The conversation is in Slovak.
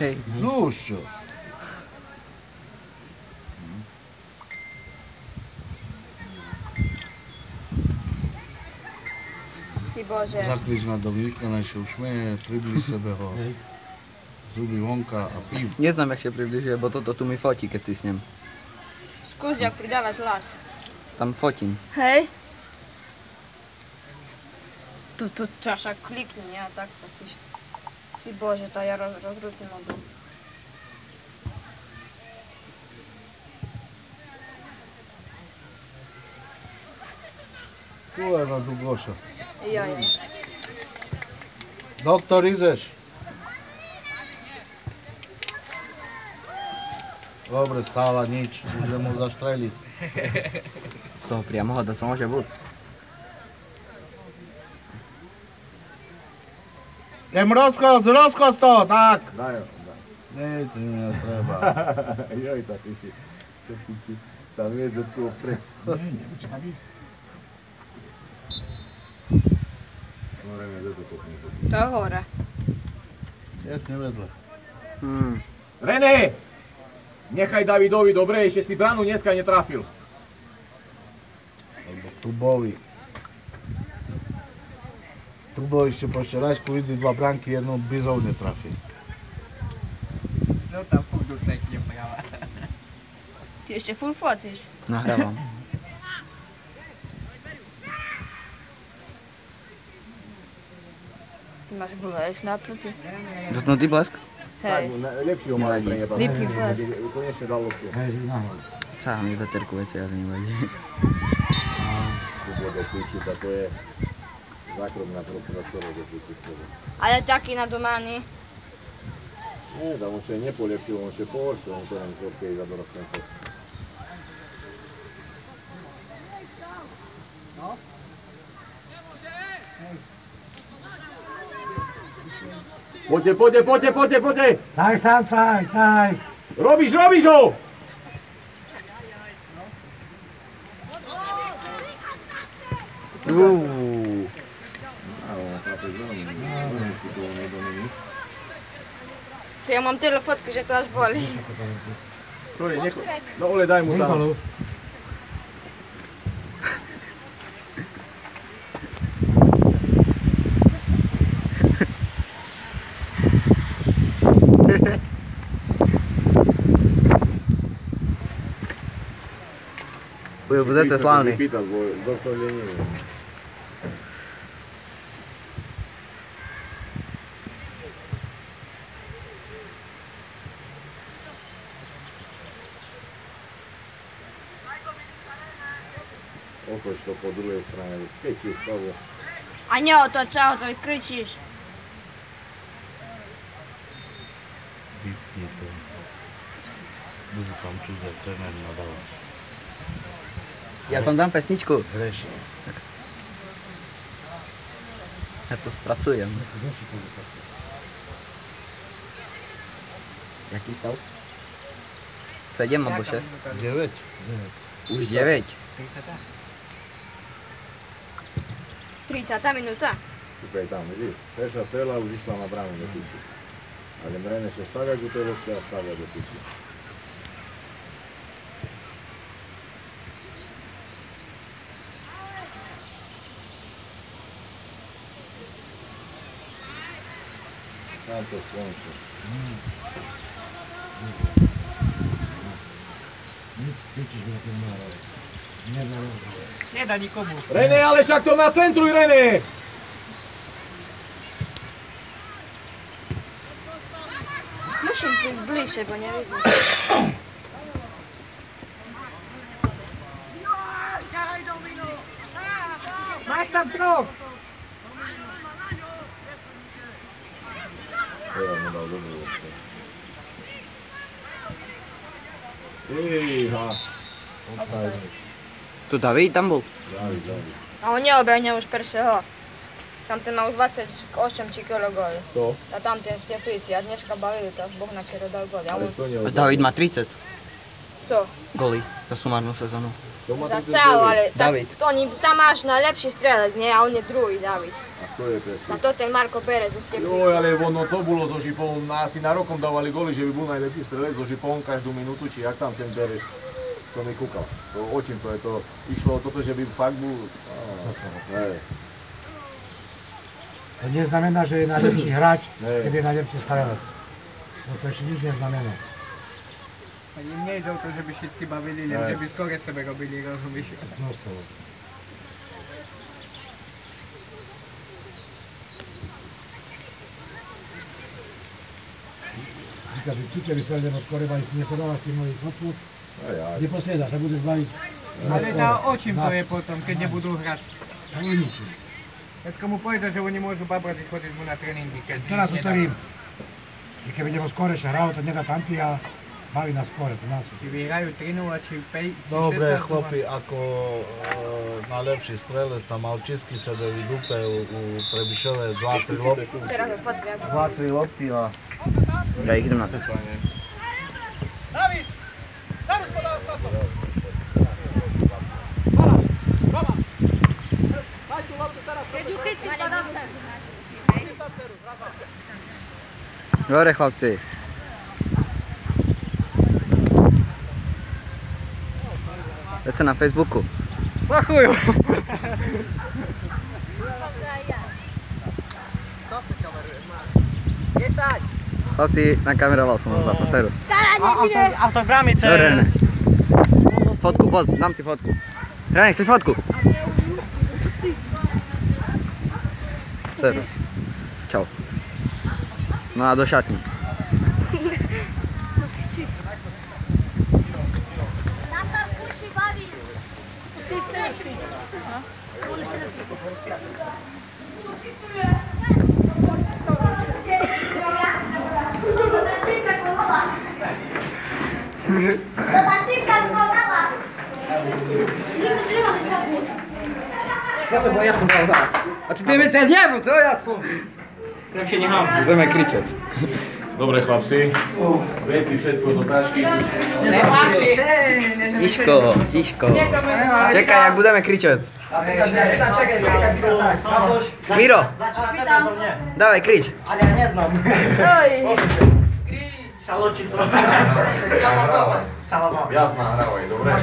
Hej. Zúšťo. Si Bože. Zaklič na dom, vykonajšie ušmeje, približ sebe ho. Zuby vonka a pív. Neznám, jak się približuje, bo toto tu mi fotí, keď si s ním. Skús, jak pridávať hlas. Tam fotím. Hej. Tu čaša klikni, a tak chceš. Si Bože, to ja rozrúcim od dom. Tu je na Dugoša. Joj. Doktor, ideš? Dobre, stála nič, idem mu zaštreliť. Z toho priamoho, to co môže byť. Idem rozkaz to, tak. Daj, daj. Nie, to nie treba. Joj, tak ešte. Tam je detko pre. Nie, nebude tam ísť. Môžeme detko kopnúť. To je hore. Jasne vedle. René! Nechaj Davidovi, dobre, ešte si bránu dneska netrafil. Alebo Tubovi. Tubovi ešte po včerajšku vidí dva bránky, jednu Bizov netrafí. No tam furt ucekne pojava. Ty ešte furt focíš. Nahrávam. Ty máš blesk napnutý. Zapnutý blesk? Hej. Lepší ho má pre neba. Vypni blesk. Konečne dal loptu. Cáha mi veterku veci, ale nevadí. Tu bude píčiť a to je zákrok na prokuratúru do píčiť. Ale taký na domány. Nie, tam on še nepolepšil, on še pohoršil, on to len kropke za dorostné to. Poďte! Caj. Robíš ho! Ja mám tyle fotky, že to až boli. No ole, daj mu tam. Bude se slávny. Pýtať, bo doktor nie. Otoč to po druhej strane, keď si stavu. A neotočal, to kričíš. Vypni to. Bude tam čudze, trenér nadal. Ja tam dám pesničku. Hreš. Ja to spracujem. Jaký stav? 7 alebo 6? 9. Už 9. 30 minúta. Tukaj tam, vidíš? Treća strela už išla na bránu do píči. Ale Mrene še stavlja u tej lopte, a stavlja do píči. Tam to skončí. Nedá nikomu. René, ale však to nacentruj, René! Musím prísť bližšie, bo nevidím. Máš tam troch. Teraz mu dal dobrú loptu. Iha. Tu David tam bol? David. A on neobehne už prvšieho. Tamten má už 28 či kilo goli. To? A tamten z Teplíci. A dneška bavili to, Boh na kero dal goli. Ale to neodal. David má 30 Co? goly za sumárnu sezónu. To To má Za 39. całą, ale Dawid. tam masz najlepszy strelec, nie? A on je druhý, David. A to je presne. A to ten Marko Perez zo Stepnice. Joj, ale ono to bolo so Žipom, asi na rokom dávali góly, že by bol najlepší strelec so Žipom každú minútu, či jak tam ten Perez, to mi kúkal. To očím to je to, išlo o toto, že by fakt bol... Hej. To neznamená, že je najlepší hráč, Hej. keď je najlepší strelec. To ešte nič neznamená. A im nie ide o to, že by všetky bavili, len že by skôr sebe robili, rozumíš? Zostalo. Říká, že tu keby sa ideme skore baviť, nepodávaš ty mojich fotku, Aj, aj. neposledáš, sa budeš baviť na Ale skore. tá o čím to je potom, keď nebudú hrať? A o ničím. Keď komu povie, že oni môžu babrať, chodiť mu na tréningy, keď Teraz ich nedá. utorím. I keby idemo skore še hrao, to nedá tamti, a bavi na skore, to nás. Či vyhrajú 3-0, či 5, či 16. Dobre, chlapi, ako najlepší strelec tam mal čistky sebe vydupe u Trebišove 2-3 lopty. Teraz je fakt viac. 2-3 lopty a Ja ich idem na to. Dobre, chlapci. Veď sa na Facebooku. Zachujú! Chlapci, nakameroval som vám zápas, serus. Autogramice! Dobre, René. Fotku, poď, dám ti fotku. René, chceš fotku? Serus. Čau. No a do šatní. Nás sa kurši baví. To ta štípka zvolala. Za to, bo ja som bol zaraz. A ty mi teraz nebudú, co? Ja som... Budeme kričať. Dobre chlapci, veci všetko do tašky. Tiško. Čekaj, jak budeme kričať. Miro, dawaj, krič. Jasná hrávaj, dobre?